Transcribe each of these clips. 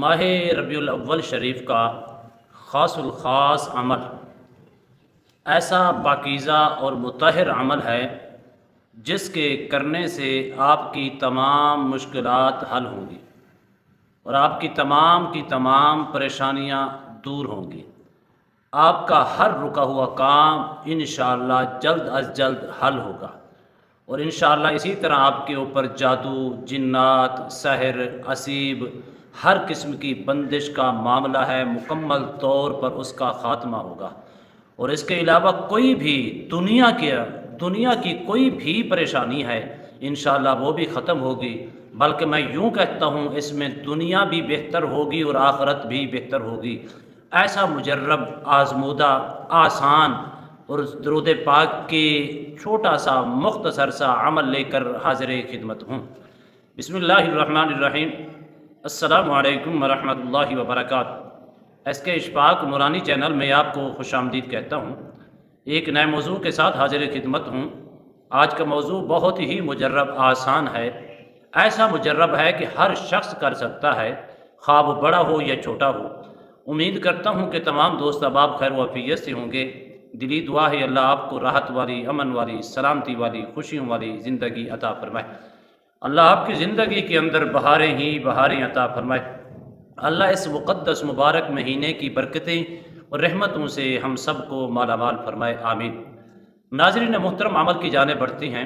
ماہ ربیع الاول شریف کا خاص الخاص عمل ایسا پاکیزہ اور مطہر عمل ہے جس کے کرنے سے آپ کی تمام مشکلات حل ہوں گی اور آپ کی تمام پریشانیاں دور ہوں گی۔ آپ کا ہر رکا ہوا کام انشاءاللہ جلد از جلد حل ہوگا، اور انشاءاللہ اسی طرح آپ کے اوپر جادو، جنات، سحر، عصیب، ہر قسم کی بندش کا معاملہ ہے مکمل طور پر اس کا خاتمہ ہوگا، اور اس کے علاوہ کوئی بھی دنیا کی کوئی بھی پریشانی ہے انشاءاللہ وہ بھی ختم ہوگی، بلکہ میں یوں کہتا ہوں اس میں دنیا بھی بہتر ہوگی اور آخرت بھی بہتر ہوگی۔ ایسا مجرب، آزمودہ، آسان اور درود پاک کی چھوٹا سا مختصر سا عمل لے کر حاضر خدمت ہوں۔ بسم اللہ الرحمن الرحیم۔ السلام علیکم ورحمۃ اللہ وبرکاتہ۔ ایس کے اشفاق نورانی چینل میں آپ کو خوش آمدید کہتا ہوں۔ ایک نئے موضوع کے ساتھ حاضر خدمت ہوں۔ آج کا موضوع بہت ہی مجرب، آسان ہے۔ ایسا مجرب ہے کہ ہر شخص کر سکتا ہے، خواہ وہ بڑا ہو یا چھوٹا ہو۔ امید کرتا ہوں کہ تمام دوست احباب خیر و عافیت سے ہوں گے۔ دلی دعا ہے اللہ آپ کو راحت والی، امن والی، سلامتی والی، خوشیوں والی زندگی عطا فرمائے۔ اللہ آپ کی زندگی کے اندر بہاریں ہی بہاریں عطا فرمائے۔ اللہ اس مقدس مبارک مہینے کی برکتیں اور رحمتوں سے ہم سب کو مالا مال فرمائے، آمین۔ ناظرین محترم، عمل کی جانب بڑھتے ہیں۔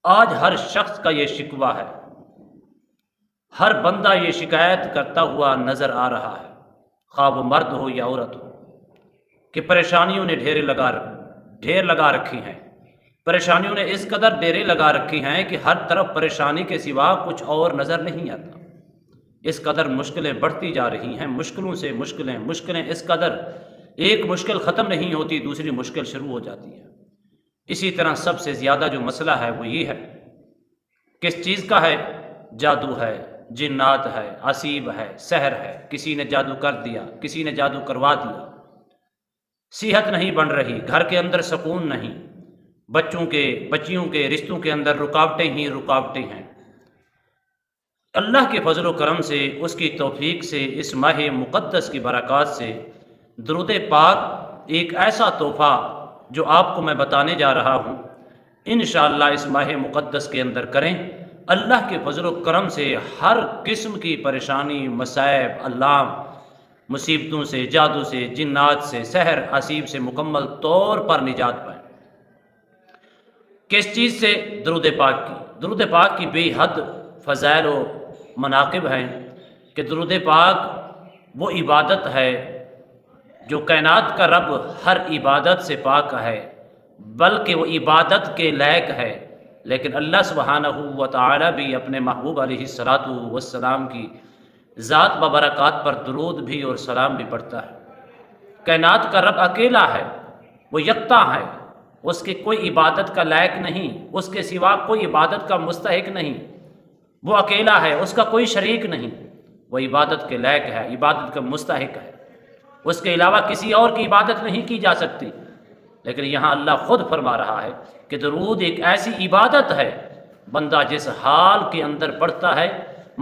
آج ہر شخص کا یہ شکوہ ہے، ہر بندہ یہ شکایت کرتا ہوا نظر آ رہا ہے، خواہ وہ مرد ہو یا عورت ہو، کہ پریشانیوں نے ڈھیر لگا رکھی ہیں۔ پریشانیوں نے اس قدر ڈیرے لگا رکھی ہیں کہ ہر طرف پریشانی کے سوا کچھ اور نظر نہیں آتا۔ اس قدر مشکلیں بڑھتی جا رہی ہیں، مشکلوں سے مشکلیں اس قدر، ایک مشکل ختم نہیں ہوتی دوسری مشکل شروع ہو جاتی ہے۔ اسی طرح سب سے زیادہ جو مسئلہ ہے وہ یہ ہے، کس چیز کا ہے؟ جادو ہے، جنات ہے، عصیب ہے، سحر ہے۔ کسی نے جادو کر دیا، کسی نے جادو کروا دیا، صحت نہیں بن رہی، گھر کے اندر سکون نہیں، بچیوں کے رشتوں کے اندر رکاوٹیں ہی رکاوٹیں ہیں۔ اللہ کے فضل و کرم سے، اس کی توفیق سے، اس ماہ مقدس کی برکات سے درود پاک ایک ایسا تحفہ جو آپ کو میں بتانے جا رہا ہوں، انشاءاللہ اس ماہ مقدس کے اندر کریں۔ اللہ کے فضل و کرم سے ہر قسم کی پریشانی، مصائب، علام، مصیبتوں سے، جادو سے، جنات سے، سحر، عصیب سے مکمل طور پر نجات پائیں۔ کس چیز سے؟ درود پاک کی۔ درود پاک کی بے حد فضائل و مناقب ہیں کہ درود پاک وہ عبادت ہے جو کائنات کا رب ہر عبادت سے پاک ہے، بلکہ وہ عبادت کے لائق ہے، لیکن اللہ سبحانہ و تعالی بھی اپنے محبوب علیہ الصلاۃ والسلام کی ذات ببرکات پر درود بھی اور سلام بھی پڑھتا ہے۔ کائنات کا رب اکیلا ہے، وہ یکتا ہے، اس کی کوئی عبادت کا لائق نہیں، اس کے سوا کوئی عبادت کا مستحق نہیں۔ وہ اکیلا ہے، اس کا کوئی شریک نہیں، وہ عبادت کے لائق ہے، عبادت کا مستحق ہے، اس کے علاوہ کسی اور کی عبادت نہیں کی جا سکتی۔ لیکن یہاں اللہ خود فرما رہا ہے کہ درود ایک ایسی عبادت ہے، بندہ جس حال کے اندر پڑھتا ہے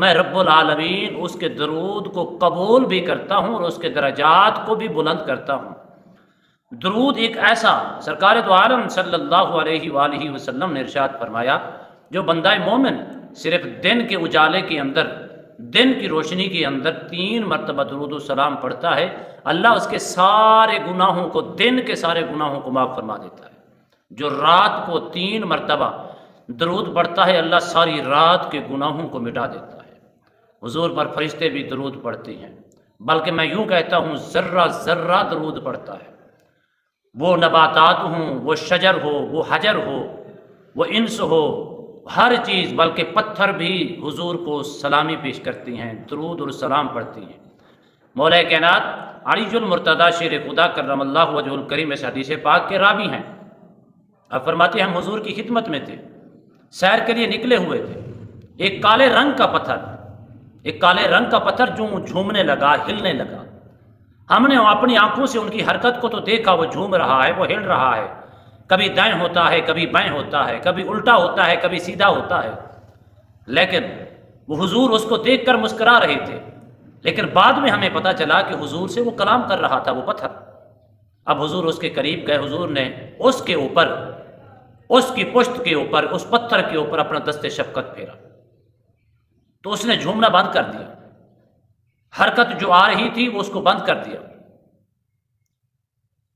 میں رب العالمین اس کے درود کو قبول بھی کرتا ہوں اور اس کے درجات کو بھی بلند کرتا ہوں۔ درود ایک ایسا، سرکار دو عالم صلی اللہ علیہ وآلہ وسلم نے ارشاد فرمایا، جو بندہ مومن صرف دن کے اجالے کے اندر، دن کی روشنی کے اندر 3 مرتبہ درود و سلام پڑھتا ہے، اللہ اس کے سارے گناہوں کو، دن کے سارے گناہوں کو معاف فرما دیتا ہے۔ جو رات کو 3 مرتبہ درود پڑھتا ہے، اللہ ساری رات کے گناہوں کو مٹا دیتا ہے۔ حضور پر فرشتے بھی درود پڑھتے ہیں، بلکہ میں یوں کہتا ہوں ذرہ ذرہ درود پڑھتا ہے۔ وہ نباتات ہوں، وہ شجر ہو، وہ حجر ہو، وہ انس ہو، ہر چیز، بلکہ پتھر بھی حضور کو سلامی پیش کرتی ہیں، درود اور سلام پڑھتی ہیں۔ مولا کائنات علی المرتضیٰ شیر خدا کرم اللہ وجہ الکریم اس حدیث پاک کے راوی ہیں۔ اب فرماتے ہیں ہم حضور کی خدمت میں تھے، سیر کے لیے نکلے ہوئے تھے، ایک کالے رنگ کا پتھر جو جھومنے لگا، ہلنے لگا۔ ہم نے اپنی آنکھوں سے ان کی حرکت کو تو دیکھا، وہ جھوم رہا ہے، وہ ہل رہا ہے، کبھی دائیں ہوتا ہے، کبھی بائیں ہوتا ہے، کبھی الٹا ہوتا ہے، کبھی سیدھا ہوتا ہے، لیکن وہ حضور اس کو دیکھ کر مسکرا رہے تھے۔ لیکن بعد میں ہمیں پتہ چلا کہ حضور سے وہ کلام کر رہا تھا وہ پتھر۔ اب حضور اس کے قریب گئے، حضور نے اس کے اوپر، اس کی پشت کے اوپر، اس پتھر کے اوپر اپنا دست شفقت پھیرا تو اس نے جھومنا بند کر دیا، حرکت جو آ رہی تھی وہ اس کو بند کر دیا،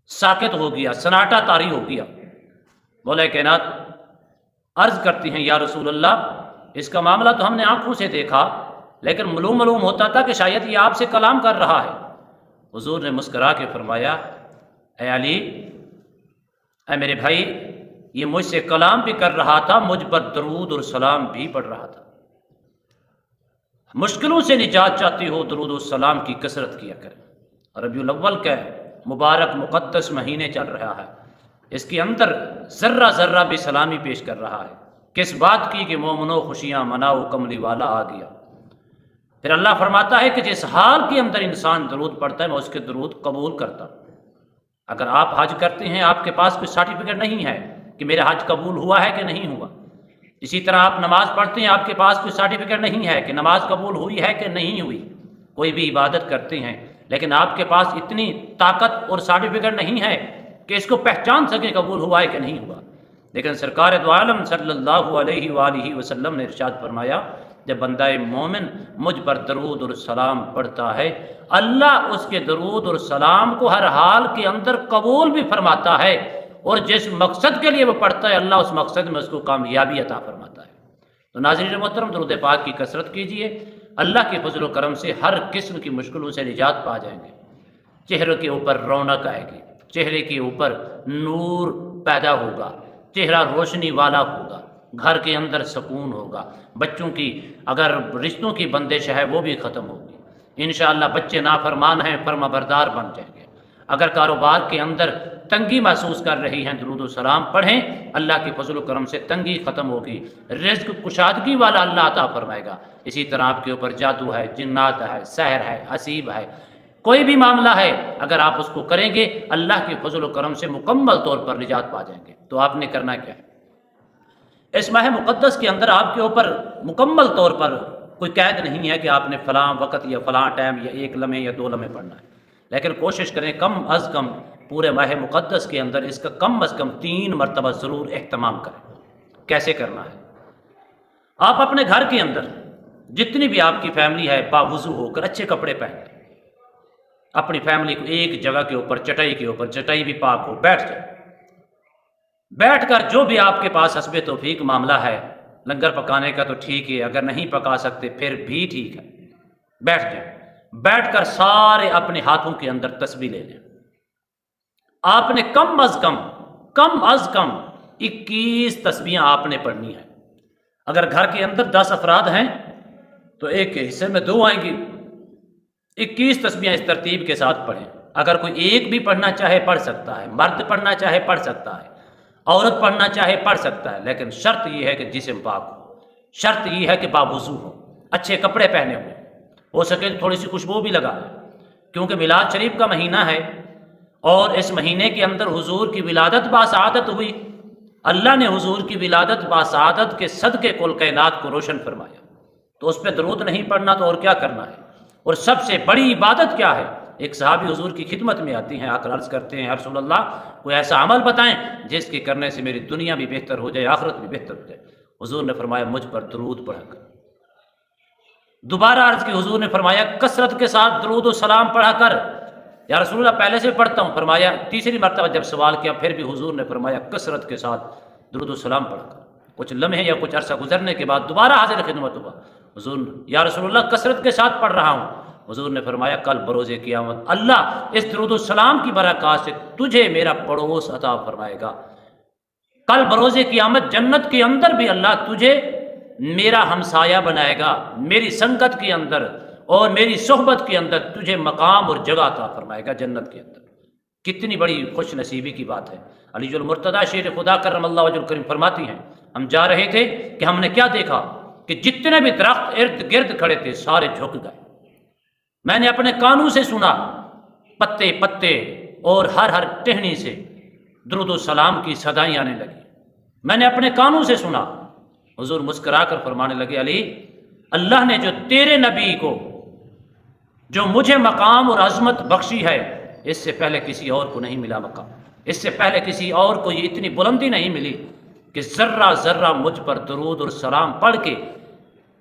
ساکت ہو گیا، سناٹا طاری ہو گیا۔ مولا کائنات عرض کرتی ہیں یا رسول اللہ اس کا معاملہ تو ہم نے آنکھوں سے دیکھا لیکن معلوم ہوتا تھا کہ شاید یہ آپ سے کلام کر رہا ہے۔ حضور نے مسکرا کے فرمایا اے علی، اے میرے بھائی، یہ مجھ سے کلام بھی کر رہا تھا، مجھ پر درود اور سلام بھی پڑھ رہا تھا۔ مشکلوں سے نجات چاہتی ہو درود و سلام کی کثرت کیا کریں۔ ربیع الاول کا مبارک مقدس مہینے چل رہا ہے، اس کے اندر ذرہ ذرہ بھی سلامی پیش کر رہا ہے۔ کس بات کی کہ مومنو خوشیاں مناؤ کملی والا آ گیا۔ پھر اللہ فرماتا ہے کہ جس حال کے اندر انسان درود پڑھتا ہے میں اس کے درود قبول کرتا ہوں۔ اگر آپ حج کرتے ہیں، آپ کے پاس کوئی سرٹیفکیٹ نہیں ہے کہ میرا حج قبول ہوا ہے کہ نہیں ہوا، اسی طرح آپ نماز پڑھتے ہیں، آپ کے پاس کوئی سرٹیفکیٹ نہیں ہے کہ نماز قبول ہوئی ہے کہ نہیں ہوئی، کوئی بھی عبادت کرتے ہیں لیکن آپ کے پاس اتنی طاقت اور سرٹیفکیٹ نہیں ہے کہ اس کو پہچان سکیں قبول ہوا ہے کہ نہیں ہوا۔ لیکن سرکار دو عالم صلی اللہ علیہ وآلہ وسلم نے ارشاد فرمایا جب بندہ مومن مجھ پر درود اور سلام پڑھتا ہے، اللہ اس کے درود اور سلام کو ہر حال کے اندر قبول بھی فرماتا ہے، اور جس مقصد کے لیے وہ پڑھتا ہے اللہ اس مقصد میں اس کو کامیابی عطا فرماتا ہے۔ تو ناظرین محترم، درود پاک کی کثرت کیجئے، اللہ کے فضل و کرم سے ہر قسم کی مشکلوں سے نجات پا جائیں گے۔ چہرے کے اوپر رونق آئے گی، چہرے کے اوپر نور پیدا ہوگا، چہرہ روشنی والا ہوگا، گھر کے اندر سکون ہوگا، بچوں کی اگر رشتوں کی بندش ہے وہ بھی ختم ہوگی انشاءاللہ، بچے نافرمان ہیں فرما بردار بن جائیں گے۔ اگر کاروبار کے اندر تنگی محسوس کر رہی ہیں درود و سلام پڑھیں، اللہ کے فضل و کرم سے تنگی ختم ہوگی، رزق کشادگی والا اللہ عطا فرمائے گا۔ اسی طرح آپ کے اوپر جادو ہے، جنات ہے، سحر ہے، حسیب ہے، کوئی بھی معاملہ ہے اگر آپ اس کو کریں گے اللہ کے فضل و کرم سے مکمل طور پر نجات پا جائیں گے۔ تو آپ نے کرنا کیا ہے؟ اس ماہ مقدس کے اندر آپ کے اوپر مکمل طور پر کوئی قید نہیں ہے کہ آپ نے فلاں وقت یا فلاں ٹائم یا 1 لمحے یا 2 لمحے پڑھنا ہے، لیکن کوشش کریں کم از کم پورے ماہ مقدس کے اندر اس کا کم از کم 3 مرتبہ ضرور اہتمام کریں۔ کیسے کرنا ہے؟ آپ اپنے گھر کے اندر جتنی بھی آپ کی فیملی ہے باوضو ہو کر اچھے کپڑے پہن لیں، اپنی فیملی کو ایک جگہ کے اوپر چٹائی کے اوپر، چٹائی بھی پاک ہو، بیٹھ جائیں، بیٹھ کر جو بھی آپ کے پاس حسب توفیق معاملہ ہے، لنگر پکانے کا تو ٹھیک ہے، اگر نہیں پکا سکتے پھر بھی ٹھیک ہے، بیٹھ جائیں، بیٹھ کر سارے اپنے ہاتھوں کے اندر تسبیح لے لیں۔ آپ نے کم از کم 21 تسبیحاں آپ نے پڑھنی ہیں۔ اگر گھر کے اندر 10 افراد ہیں تو ایک کے حصے میں 2 آئیں گی، 21 تسبیحاں اس ترتیب کے ساتھ پڑھیں۔ اگر کوئی ایک بھی پڑھنا چاہے پڑھ سکتا ہے، مرد پڑھنا چاہے پڑھ سکتا ہے، عورت پڑھنا چاہے پڑھ سکتا ہے، لیکن شرط یہ ہے کہ جسم پاک ہو، شرط یہ ہے کہ باوضو ہو، اچھے کپڑے پہنے ہوئے، ہو سکے تو تھوڑی سی خوشبو بھی لگا لیں، کیونکہ میلاد شریف کا مہینہ ہے اور اس مہینے کے اندر حضور کی ولادت باسعادت ہوئی۔ اللہ نے حضور کی ولادت باسعادت کے صدقے کل کائنات کو روشن فرمایا، تو اس پہ درود نہیں پڑھنا تو اور کیا کرنا ہے؟ اور سب سے بڑی عبادت کیا ہے؟ ایک صحابی حضور کی خدمت میں آتی ہیں، آ کر عرض کرتے ہیں یا رسول اللہ کوئی ایسا عمل بتائیں جس کے کرنے سے میری دنیا بھی بہتر ہو جائے، آخرت بھی بہتر ہو جائے۔ حضور نے فرمایا مجھ پر درود پڑھا کر۔ دوبارہ عرض کی، حضور نے فرمایا کثرت کے ساتھ درود و سلام پڑھا کر۔ یا رسول اللہ پہلے سے پڑھتا ہوں، فرمایا تیسری مرتبہ جب سوال کیا پھر بھی حضور نے فرمایا کثرت کے ساتھ درود و سلام پڑھا کر۔ کچھ لمحے یا کچھ عرصہ گزرنے کے بعد دوبارہ حاضر خدمت ہوا، حضور یا رسول اللہ کثرت کے ساتھ پڑھ رہا ہوں۔ حضور نے فرمایا کل بروز قیامت اللہ اس درود و سلام کی برکات سے تجھے میرا پڑوس عطا فرمائے گا۔ کل بروز قیامت جنت کے اندر بھی اللہ تجھے میرا ہمسایہ بنائے گا، میری سنگت کے اندر اور میری صحبت کے اندر تجھے مقام اور جگہ عطا فرمائے گا جنت کے اندر۔ کتنی بڑی خوش نصیبی کی بات ہے۔ علی المرتضیٰ شیر خدا کرم اللہ وجہ الکریم فرماتی ہیں ہم جا رہے تھے کہ ہم نے کیا دیکھا کہ جتنے بھی درخت ارد گرد کھڑے تھے سارے جھک گئے۔ میں نے اپنے کانوں سے سنا پتے پتے اور ہر ٹہنی سے درود و سلام کی صدائیں آنے لگی، میں نے اپنے کانوں سے سنا۔ حضور مسکرا کر فرمانے لگے علی، اللہ نے جو تیرے نبی کو جو مجھے مقام اور عظمت بخشی ہے، اس سے پہلے کسی اور کو نہیں ملا مقام، اس سے پہلے کسی اور کو یہ اتنی بلندی نہیں ملی کہ ذرہ ذرہ مجھ پر درود اور سلام پڑھ کے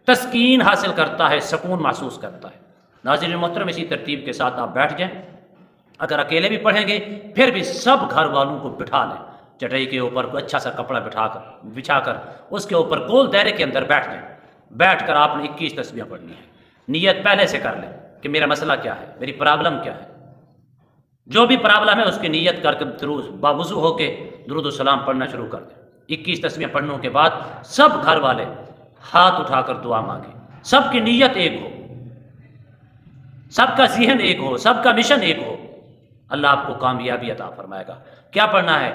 تسکین حاصل کرتا ہے، سکون محسوس کرتا ہے۔ ناظرین محترم، اسی ترتیب کے ساتھ آپ بیٹھ جائیں۔ اگر اکیلے بھی پڑھیں گے پھر بھی سب گھر والوں کو بٹھا لیں، چٹائی کے اوپر کوئی اچھا سا کپڑا بچھا کر اس کے اوپر گول دائرے کے اندر بیٹھ جائیں۔ بیٹھ کر آپ نے 21 تسبیحیں پڑھنی ہے۔ نیت پہلے سے کر لیں کہ میرا مسئلہ کیا ہے، میری پرابلم کیا ہے، جو بھی پرابلم ہے اس کی نیت کر کے باوضو ہو کے درود و سلام پڑھنا شروع کر دیں۔ 21 تسبیحیں پڑھنے کے بعد سب گھر والے ہاتھ اٹھا کر دعا مانگیں، سب کی نیت ایک ہو، سب کا ذہن ایک ہو، سب کا مشن ایک ہو، اللہ آپ کو کامیابی عطا فرمائے گا۔ کیا پڑھنا ہے؟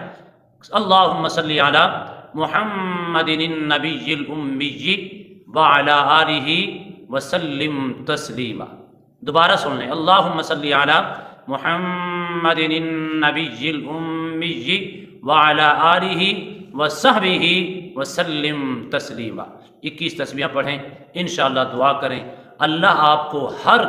اللہم صلی علی محمد النبی الامی وعلی آلہ وسلم تسلیما۔ دوبارہ سن لیں، اللہم صلی علی محمد النبی الامی وعلی آلہ وصحبہ وسلم تسلیما۔ 21 تسبیحیں پڑھیں، انشاءاللہ دعا کریں، اللہ آپ کو ہر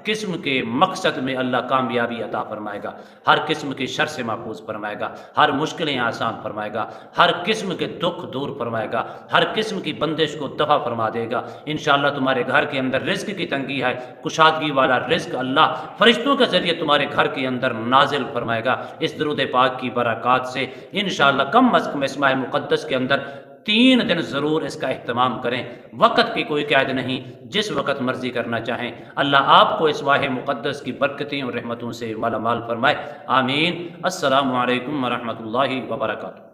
قسم کے مقصد میں اللہ کامیابی عطا فرمائے گا، ہر قسم کے شر سے محفوظ فرمائے گا، ہر مشکلیں آسان فرمائے گا، ہر قسم کے دکھ دور فرمائے گا، ہر قسم کی بندش کو دفع فرما دے گا۔ انشاءاللہ تمہارے گھر کے اندر رزق کی تنگی ہے، کشادگی والا رزق اللہ فرشتوں کے ذریعے تمہارے گھر کے اندر نازل فرمائے گا۔ اس درود پاک کی برکات سے انشاءاللہ کم از کم اس ماہ مقدس کے اندر 3 دن ضرور اس کا اہتمام کریں۔ وقت کی کوئی قید نہیں، جس وقت مرضی کرنا چاہیں۔ اللہ آپ کو اس ماہ مقدس کی برکتیں اور رحمتوں سے مالا مال فرمائے، آمین۔ السلام علیکم ورحمۃ اللہ وبرکاتہ۔